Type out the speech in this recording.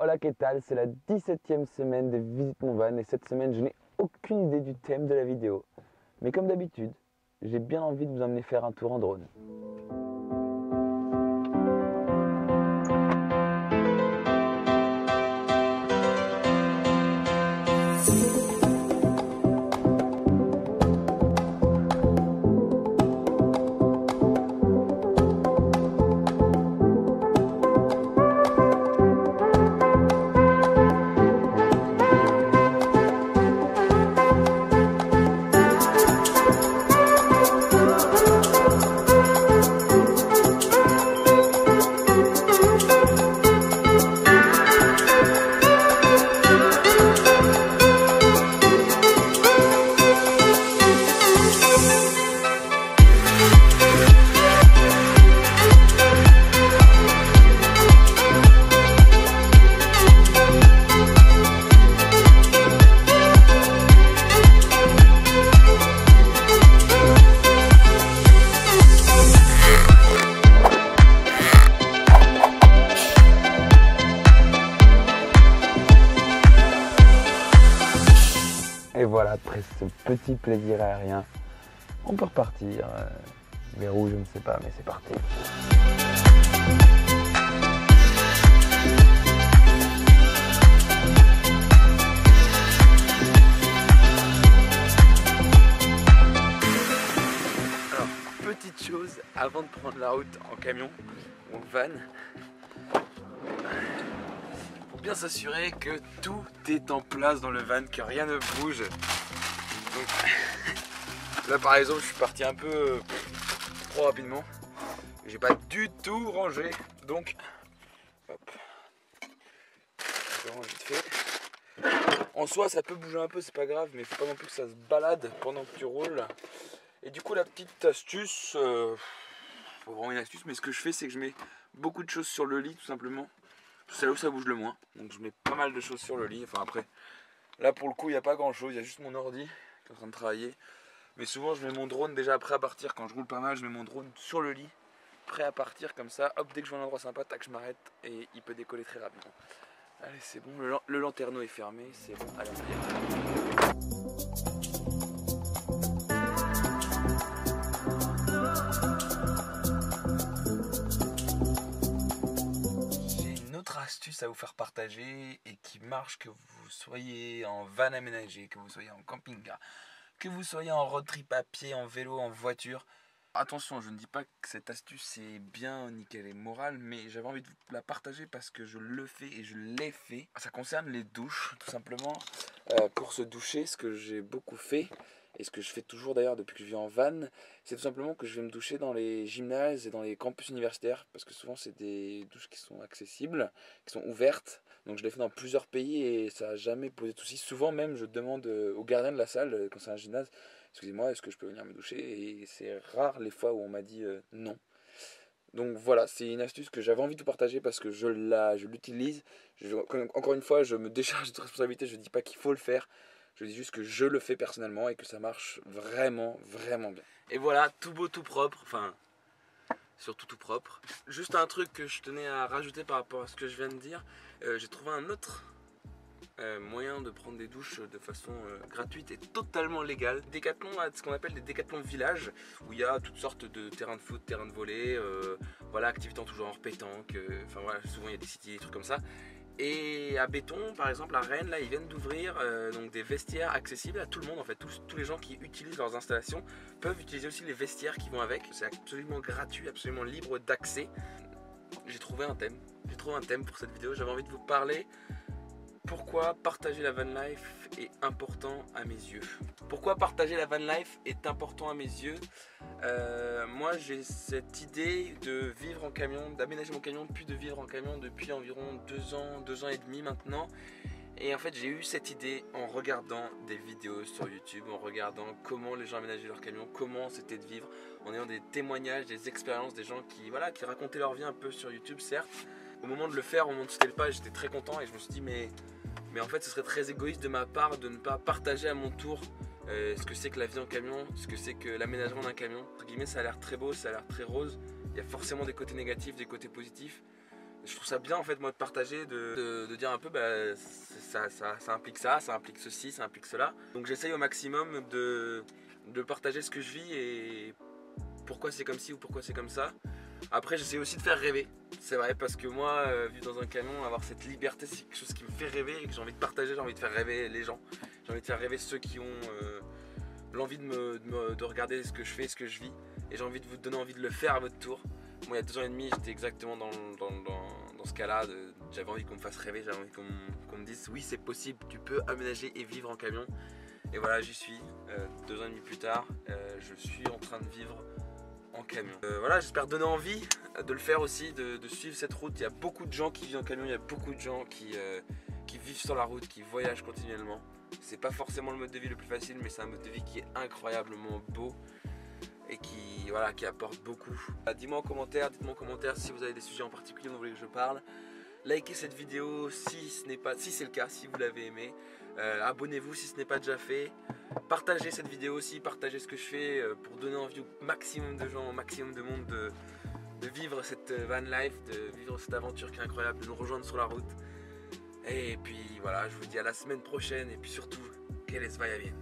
Hola, ¿qué tal? C'est la 17e semaine de Visite mon van et cette semaine je n'ai aucune idée du thème de la vidéo. Mais comme d'habitude, j'ai bien envie de vous emmener faire un tour en drone. Et voilà, après ce petit plaisir aérien, on peut repartir. Vers où, je ne sais pas, mais c'est parti. Alors, petite chose, avant de prendre la route en camion ou en van, bien s'assurer que tout est en place dans le van, que rien ne bouge. Donc, là par exemple je suis parti un peu trop rapidement, j'ai pas du tout rangé, donc hop, je range vite fait. En soi ça peut bouger un peu, c'est pas grave, mais faut pas non plus que ça se balade pendant que tu roules. Et du coup la petite astuce, faut vraiment une astuce, mais ce que je fais c'est que je mets beaucoup de choses sur le lit tout simplement. C'est là où ça bouge le moins, donc je mets pas mal de choses sur le lit. Enfin après, là pour le coup il n'y a pas grand chose, il y a juste mon ordi qui est en train de travailler. Mais souvent je mets mon drone déjà prêt à partir. Quand je roule pas mal, je mets mon drone sur le lit, prêt à partir comme ça. Hop, dès que je vois un endroit sympa, tac, je m'arrête et il peut décoller très rapidement. Allez, c'est bon, le lanterneau est fermé, c'est bon, allez on y va. Astuce à vous faire partager et qui marche, que vous soyez en van aménagé, que vous soyez en camping-car, que vous soyez en road trip à pied, en vélo, en voiture. Attention, je ne dis pas que cette astuce est bien ni qu'elle est morale, mais j'avais envie de vous la partager parce que je le fais et je l'ai fait. Ça concerne les douches, tout simplement. Pour se doucher, ce que j'ai beaucoup fait, et ce que je fais toujours d'ailleurs depuis que je vis en van, c'est tout simplement que je vais me doucher dans les gymnases et dans les campus universitaires, parce que souvent c'est des douches qui sont accessibles, qui sont ouvertes. Donc je l'ai fait dans plusieurs pays et ça n'a jamais posé de soucis. Souvent même je demande au gardien de la salle, quand c'est un gymnase, excusez-moi, est-ce que je peux venir me doucher? Et c'est rare les fois où on m'a dit non. Donc voilà, c'est une astuce que j'avais envie de vous partager parce que je l'utilise. Encore une fois, je me décharge de responsabilité, je ne dis pas qu'il faut le faire. Je dis juste que je le fais personnellement et que ça marche vraiment, vraiment bien. Et voilà, tout beau, tout propre, enfin, surtout tout propre. Juste un truc que je tenais à rajouter par rapport à ce que je viens de dire. J'ai trouvé un autre moyen de prendre des douches de façon gratuite et totalement légale. Decathlon a ce qu'on appelle des décathlons village, où il y a toutes sortes de terrains de foot, terrains de volley, voilà, activités en tout genre, pétanque, enfin voilà, souvent il y a des cités, des trucs comme ça. Et à Béton, par exemple, à Rennes, là, ils viennent d'ouvrir donc des vestiaires accessibles à tout le monde. En fait, tous les gens qui utilisent leurs installations peuvent utiliser aussi les vestiaires qui vont avec. C'est absolument gratuit, absolument libre d'accès. J'ai trouvé un thème. J'ai trouvé un thème pour cette vidéo. J'avais envie de vous parler. Pourquoi partager la van life est important à mes yeux. Pourquoi partager la van life est important à mes yeux. Moi j'ai cette idée de vivre en camion, d'aménager mon camion, puis de vivre en camion depuis environ 2 ans et demi maintenant. Et en fait j'ai eu cette idée en regardant des vidéos sur YouTube, en regardant comment les gens aménageaient leur camion, comment c'était de vivre, en ayant des témoignages, des expériences, des gens qui racontaient leur vie un peu sur YouTube certes. Au moment de le faire, au moment de sauter le pas, j'étais très content et je me suis dit mais en fait ce serait très égoïste de ma part de ne pas partager à mon tour ce que c'est que la vie en camion, ce que c'est que l'aménagement d'un camion. Entre guillemets, ça a l'air très beau, ça a l'air très rose, il y a forcément des côtés négatifs, des côtés positifs. je trouve ça bien en fait moi de partager, de dire un peu bah, ça implique ça implique ceci, ça implique cela. Donc j'essaye au maximum de partager ce que je vis et pourquoi c'est comme ci ou pourquoi c'est comme ça. Après j'essaie aussi de faire rêver, c'est vrai, parce que moi vivre dans un camion, avoir cette liberté, c'est quelque chose qui me fait rêver et que j'ai envie de partager, j'ai envie de faire rêver les gens, j'ai envie de faire rêver ceux qui ont l'envie de regarder ce que je fais, ce que je vis, et j'ai envie de vous donner envie de le faire à votre tour. Moi il y a 2 ans et demi j'étais exactement dans ce cas là, j'avais envie qu'on me fasse rêver, j'avais envie qu'on me dise oui c'est possible, tu peux aménager et vivre en camion. Et voilà j'y suis, 2 ans et demi plus tard, je suis en train de vivre en camion. Voilà, j'espère donner envie de le faire aussi, de suivre cette route. Il y a beaucoup de gens qui vivent en camion, il y a beaucoup de gens qui vivent sur la route, qui voyagent continuellement. C'est pas forcément le mode de vie le plus facile, mais c'est un mode de vie qui est incroyablement beau et qui apporte beaucoup. Dites-moi en commentaire, dites-moi en commentaire si vous avez des sujets en particulier dont vous voulez que je parle. Likez cette vidéo si c'est le cas, si vous l'avez aimé. Abonnez-vous si ce n'est pas déjà fait. Partagez cette vidéo aussi, partagez ce que je fais pour donner envie au maximum de gens, au maximum de monde de vivre cette van life, de vivre cette aventure qui est incroyable, de nous rejoindre sur la route. Et puis voilà, je vous dis à la semaine prochaine et puis surtout, que les vaya bien.